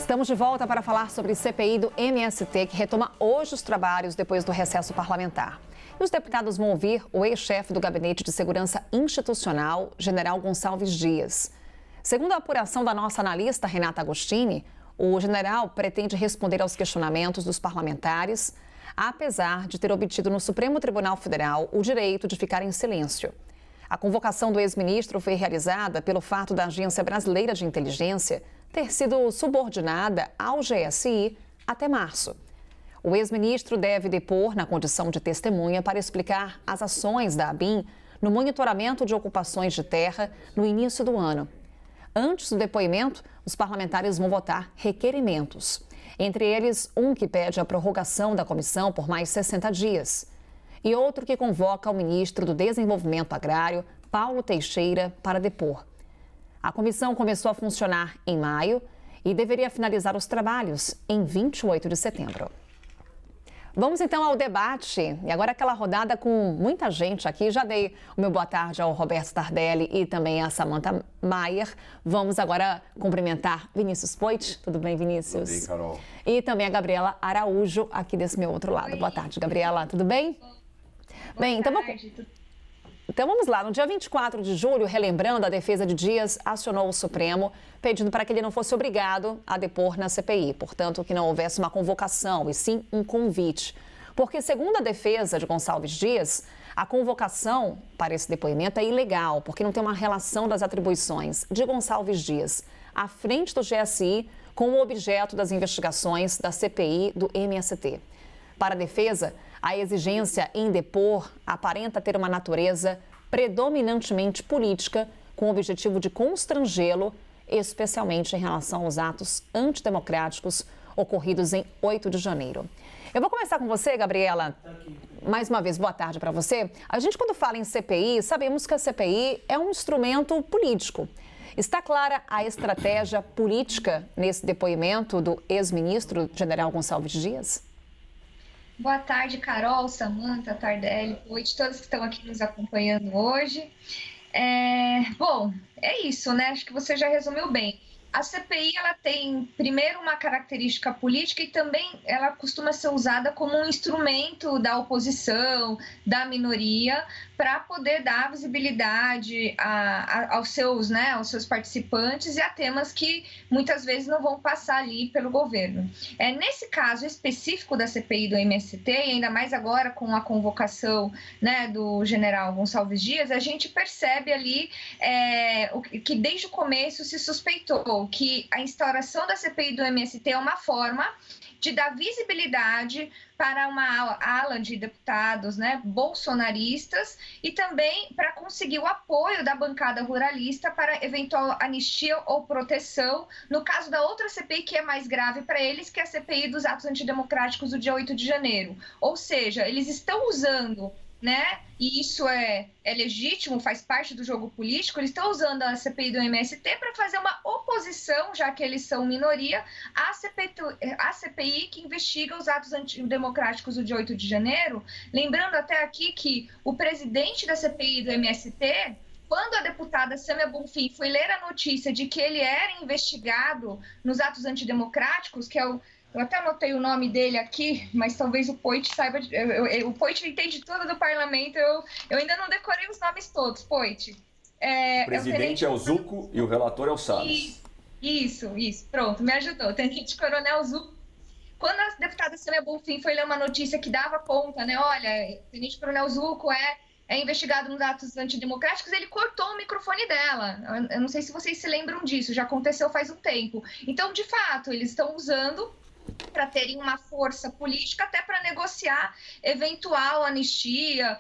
Estamos de volta para falar sobre CPI do MST, que retoma hoje os trabalhos depois do recesso parlamentar. E os deputados vão ouvir o ex-chefe do Gabinete de Segurança Institucional, General Gonçalves Dias. Segundo a apuração da nossa analista Renata Agostini, o general pretende responder aos questionamentos dos parlamentares, apesar de ter obtido no Supremo Tribunal Federal o direito de ficar em silêncio. A convocação do ex-ministro foi realizada pelo fato da Agência Brasileira de Inteligência ter sido subordinada ao GSI até março. O ex-ministro deve depor na condição de testemunha para explicar as ações da ABIN no monitoramento de ocupações de terra no início do ano. Antes do depoimento, os parlamentares vão votar requerimentos, entre eles um que pede a prorrogação da comissão por mais 60 dias e outro que convoca o ministro do Desenvolvimento Agrário, Paulo Teixeira, para depor. A comissão começou a funcionar em maio e deveria finalizar os trabalhos em 28 de setembro. Vamos então ao debate. E agora aquela rodada com muita gente aqui. Já dei o meu boa tarde ao Roberto Tardelli e também a Samantha Maier. Vamos agora cumprimentar Vinícius Poit. Tudo bem, Vinícius? Tudo bem, Carol. E também a Gabriela Araújo, aqui desse meu outro lado. Oi. Boa tarde, Gabriela. Tudo bem? Bem, então vamos lá. No dia 24 de julho, relembrando, a defesa de Dias acionou o Supremo, pedindo para que ele não fosse obrigado a depor na CPI. Portanto, que não houvesse uma convocação, e sim um convite. Porque, segundo a defesa de Gonçalves Dias, a convocação para esse depoimento é ilegal, porque não tem uma relação das atribuições de Gonçalves Dias à frente do GSI com o objeto das investigações da CPI do MST. Para a defesa, a exigência em depor aparenta ter uma natureza predominantemente política, com o objetivo de constrangê-lo, especialmente em relação aos atos antidemocráticos ocorridos em 8 de janeiro. Eu vou começar com você, Gabriela. Mais uma vez, boa tarde para você. A gente, quando fala em CPI, sabemos que a CPI é um instrumento político. Está clara a estratégia política nesse depoimento do ex-ministro General Gonçalves Dias? Boa tarde, Carol, Samantha, Tardelli, Poit, todos que estão aqui nos acompanhando hoje. Bom, é isso, né? Acho que você já resumiu bem. A CPI, ela tem, primeiro, uma característica política e também ela costuma ser usada como um instrumento da oposição, da minoria, para poder dar visibilidade aos seus participantes e a temas que muitas vezes não vão passar ali pelo governo. Nesse caso específico da CPI do MST, e ainda mais agora com a convocação, né, do general Gonçalves Dias, a gente percebe ali que desde o começo se suspeitou que a instauração da CPI do MST é uma forma de dar visibilidade para uma ala de deputados, né, bolsonaristas e também para conseguir o apoio da bancada ruralista para eventual anistia ou proteção, no caso da outra CPI que é mais grave para eles, que é a CPI dos atos antidemocráticos do dia 8 de janeiro. Ou seja, eles estão usando, né? E isso é legítimo, faz parte do jogo político. Eles estão usando a CPI do MST para fazer uma oposição, já que eles são minoria, à CPI que investiga os atos antidemocráticos do dia 8 de janeiro. Lembrando até aqui que o presidente da CPI do MST, quando a deputada Sâmia Bonfim foi ler a notícia de que ele era investigado nos atos antidemocráticos, que é eu até anotei o nome dele aqui, mas talvez o Poit saiba. O Poit entende tudo do parlamento, eu ainda não decorei os nomes todos, Poit. O presidente é o Zucco e o relator é o Salles. Isso, pronto, me ajudou. O tenente coronel Zucco. Quando a deputada Sâmia Bonfim foi ler uma notícia que dava conta, né? Olha, o tenente coronel Zucco é investigado nos atos antidemocráticos, ele cortou o microfone dela. Eu não sei se vocês se lembram disso, já aconteceu faz um tempo. Então, de fato, eles estão usando para terem uma força política até para negociar eventual anistia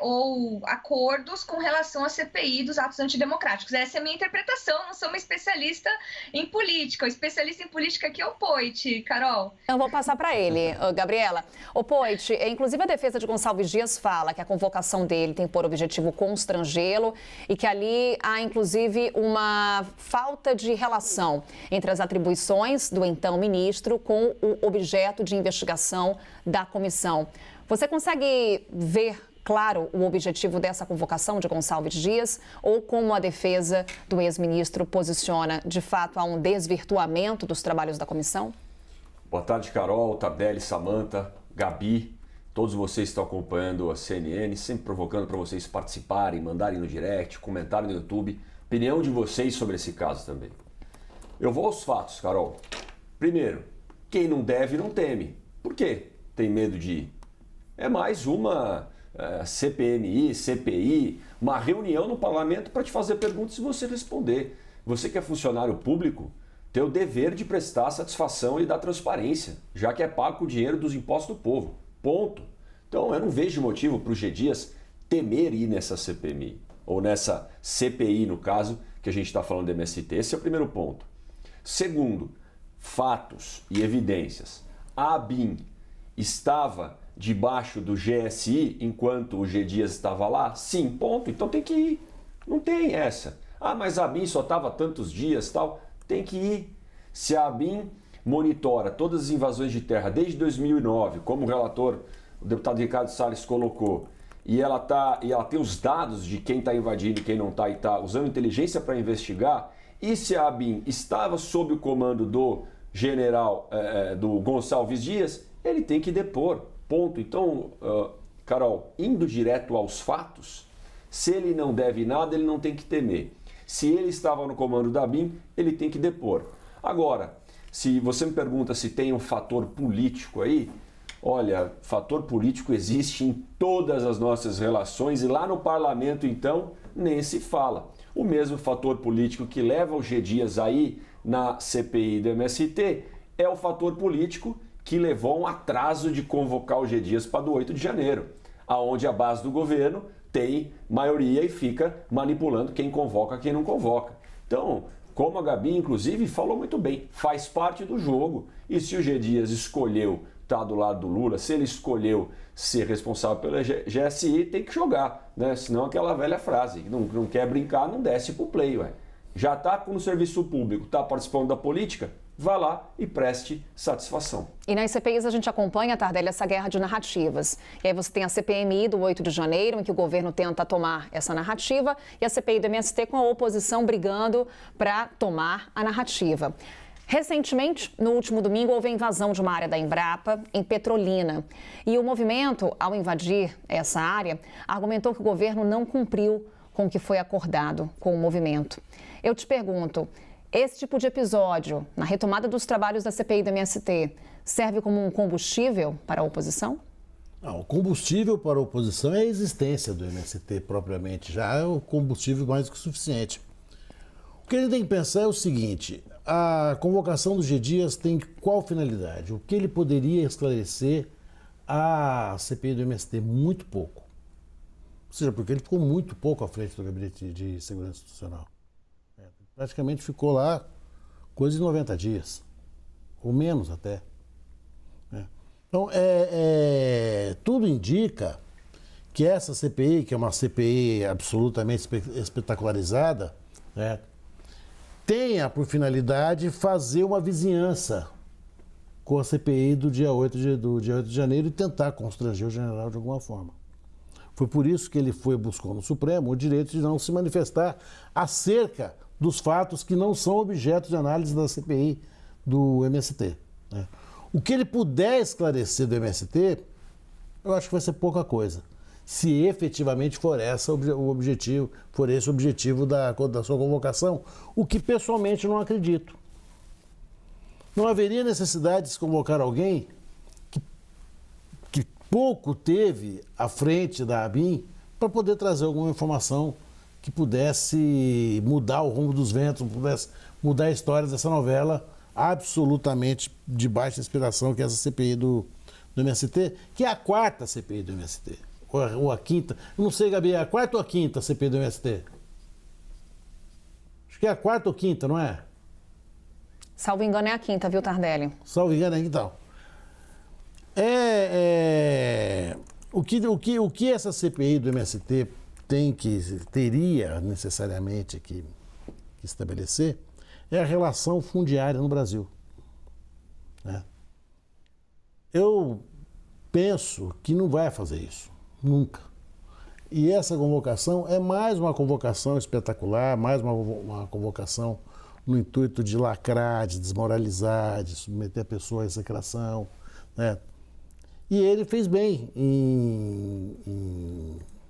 ou acordos com relação à CPI dos atos antidemocráticos. Essa é a minha interpretação, não sou uma especialista em política. O especialista em política aqui é o Poit, Carol. Eu vou passar para ele, Gabriela. O Poit, inclusive a defesa de Gonçalves Dias fala que a convocação dele tem por objetivo constrangê-lo e que ali há, inclusive, uma falta de relação entre as atribuições do então ministro com o objeto de investigação da comissão. Você consegue ver claro o objetivo dessa convocação de Gonçalves Dias ou como a defesa do ex-ministro posiciona? De fato, há um desvirtuamento dos trabalhos da comissão? Boa tarde, Carol, Tardelli, Samantha, Gabi. Todos vocês estão acompanhando a CNN, sempre provocando para vocês participarem, mandarem no direct, comentarem no YouTube. Opinião de vocês sobre esse caso também. Eu vou aos fatos, Carol. Primeiro, quem não deve não teme. Por quê? Tem medo de ir. É mais uma CPMI, CPI, uma reunião no parlamento para te fazer perguntas e você responder. Você que é funcionário público, tem o dever de prestar satisfação e dar transparência, já que é pago com o dinheiro dos impostos do povo. Ponto. Então eu não vejo motivo para o G. Dias temer ir nessa CPMI, ou nessa CPI, no caso, que a gente está falando do MST. Esse é o primeiro ponto. Segundo, fatos e evidências. A ABIN estava debaixo do GSI enquanto o G. Dias estava lá? Sim, ponto. Então tem que ir. Não tem essa. Ah, mas a ABIN só estava tantos dias, tal. Tem que ir. Se a ABIN monitora todas as invasões de terra desde 2009, como o relator, o deputado Ricardo Salles colocou, e ela tem os dados de quem está invadindo e quem não está, e está usando inteligência para investigar, e se a ABIN estava sob o comando do general do Gonçalves Dias, ele tem que depor, ponto. Então, Carol, indo direto aos fatos, se ele não deve nada, ele não tem que temer. Se ele estava no comando da ABIN, ele tem que depor. Agora, se você me pergunta se tem um fator político aí, olha, fator político existe em todas as nossas relações e lá no parlamento, então, nem se fala. O mesmo fator político que leva o G. Dias aí na CPI do MST é o fator político que levou a um atraso de convocar o G. Dias para do 8 de janeiro, aonde a base do governo tem maioria e fica manipulando quem convoca, quem não convoca. Então, como a Gabi, inclusive, falou muito bem, faz parte do jogo. E se o G. Dias escolheu estar do lado do Lula, se ele escolheu ser responsável pela GSI, tem que jogar, né? Senão aquela velha frase, não quer brincar, não desce pro play, ué. Já está no serviço público, está participando da política, vá lá e preste satisfação. E nas CPIs a gente acompanha, Tardelli, essa guerra de narrativas. E aí você tem a CPMI do 8 de janeiro, em que o governo tenta tomar essa narrativa, e a CPI do MST com a oposição brigando para tomar a narrativa. Recentemente, no último domingo, houve a invasão de uma área da Embrapa, em Petrolina. E o movimento, ao invadir essa área, argumentou que o governo não cumpriu com o que foi acordado com o movimento. Eu te pergunto, esse tipo de episódio, na retomada dos trabalhos da CPI do MST, serve como um combustível para a oposição? Não, o combustível para a oposição é a existência do MST propriamente, já é o combustível mais do que suficiente. O que a gente tem que pensar é o seguinte, a convocação do G. Dias tem qual finalidade? O que ele poderia esclarecer à CPI do MST? Muito pouco. Ou seja, porque ele ficou muito pouco à frente do Gabinete de Segurança Institucional. Praticamente ficou lá coisa de 90 dias, ou menos até. Então, tudo indica que essa CPI, que é uma CPI absolutamente espetacularizada, né, tenha por finalidade fazer uma vizinhança com a CPI do dia 8 de janeiro e tentar constranger o general de alguma forma. Foi por isso que ele buscou no Supremo o direito de não se manifestar acerca dos fatos que não são objeto de análise da CPI do MST. Né? O que ele puder esclarecer do MST, eu acho que vai ser pouca coisa. Se efetivamente for esse o objetivo da sua convocação, o que pessoalmente não acredito. Não haveria necessidade de se convocar alguém que pouco teve à frente da ABIN para poder trazer alguma informação que pudesse mudar o rumo dos ventos, pudesse mudar a história dessa novela absolutamente de baixa inspiração, que é essa CPI do MST, que é a quarta CPI do MST. Ou a quinta. Eu não sei, Gabi, é a quarta ou a quinta CPI do MST? Acho que é a quarta ou quinta, não é? Salvo engano, é a quinta, viu, Tardelli? Salvo engano, então. O que essa CPI do MST teria necessariamente que estabelecer é a relação fundiária no Brasil. Né? Eu penso que não vai fazer isso. Nunca. E essa convocação é mais uma convocação espetacular, mais uma convocação no intuito de lacrar, de desmoralizar, de submeter a pessoa à execração, né? E ele fez bem em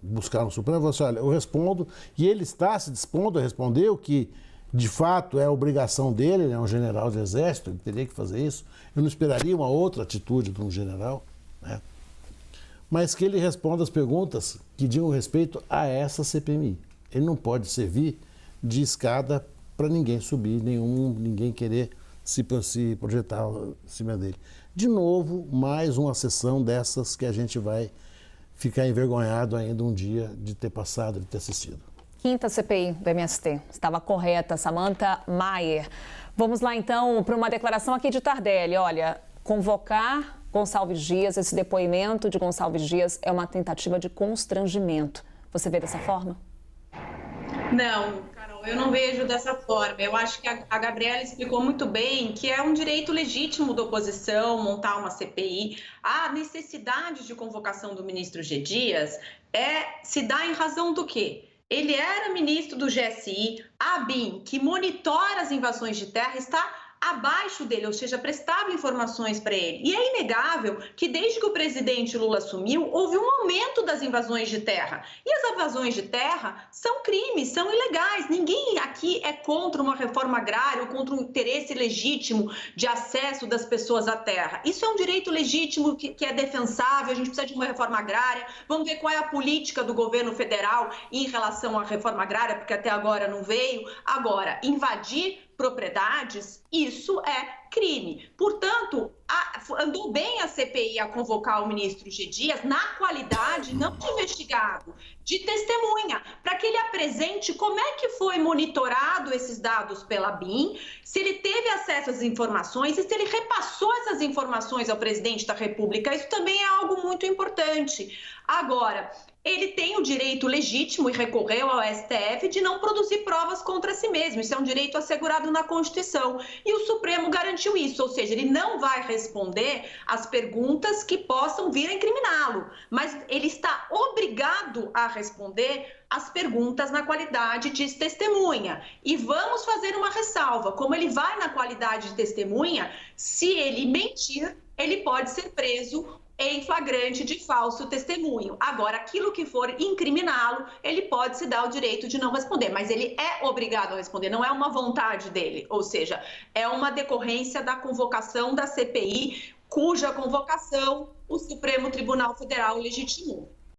buscar no Supremo, falou assim, olha, eu respondo, e ele está se dispondo a responder o que, de fato, é a obrigação dele, ele é um general do Exército, ele teria que fazer isso. Eu não esperaria uma outra atitude de um general, né? Mas que ele responda as perguntas que digam respeito a essa CPMI. Ele não pode servir de escada para ninguém subir, ninguém querer se projetar em cima dele. De novo, mais uma sessão dessas que a gente vai ficar envergonhado ainda um dia de ter passado, de ter assistido. Quinta CPI do MST. Estava correta, Samantha Maier. Vamos lá, então, para uma declaração aqui de Tardelli. Olha, convocar Gonçalves Dias, esse depoimento de Gonçalves Dias é uma tentativa de constrangimento. Você vê dessa forma? Não, Carol, eu não vejo dessa forma. Eu acho que a Gabriela explicou muito bem que é um direito legítimo da oposição montar uma CPI. A necessidade de convocação do ministro G. Dias se dá em razão do quê? Ele era ministro do GSI, a ABIN, que monitora as invasões de terra, está abaixo dele, ou seja, prestava informações para ele. E é inegável que desde que o presidente Lula assumiu, houve um aumento das invasões de terra. E as invasões de terra são crimes, são ilegais. Ninguém aqui é contra uma reforma agrária ou contra um interesse legítimo de acesso das pessoas à terra. Isso é um direito legítimo que é defensável, a gente precisa de uma reforma agrária. Vamos ver qual é a política do governo federal em relação à reforma agrária, porque até agora não veio. Agora, invadir propriedades, isso é crime. Portanto, andou bem a CPI a convocar o ministro G. Dias na qualidade, não de investigado, de testemunha, para que ele apresente como é que foi monitorado esses dados pela BIM, se ele teve acesso às informações e se ele repassou essas informações ao presidente da República. Isso também é algo muito importante. Agora, ele tem o direito legítimo e recorreu ao STF de não produzir provas contra si mesmo. Isso é um direito assegurado na Constituição. E o Supremo garantiu isso, ou seja, ele não vai responder às perguntas que possam vir a incriminá-lo, mas ele está obrigado a responder as perguntas na qualidade de testemunha. E vamos fazer uma ressalva, como ele vai na qualidade de testemunha, se ele mentir, ele pode ser preso em flagrante de falso testemunho. Agora, aquilo que for incriminá-lo, ele pode se dar o direito de não responder, mas ele é obrigado a responder, não é uma vontade dele, ou seja, é uma decorrência da convocação da CPI, cuja convocação o Supremo Tribunal Federal legitimou.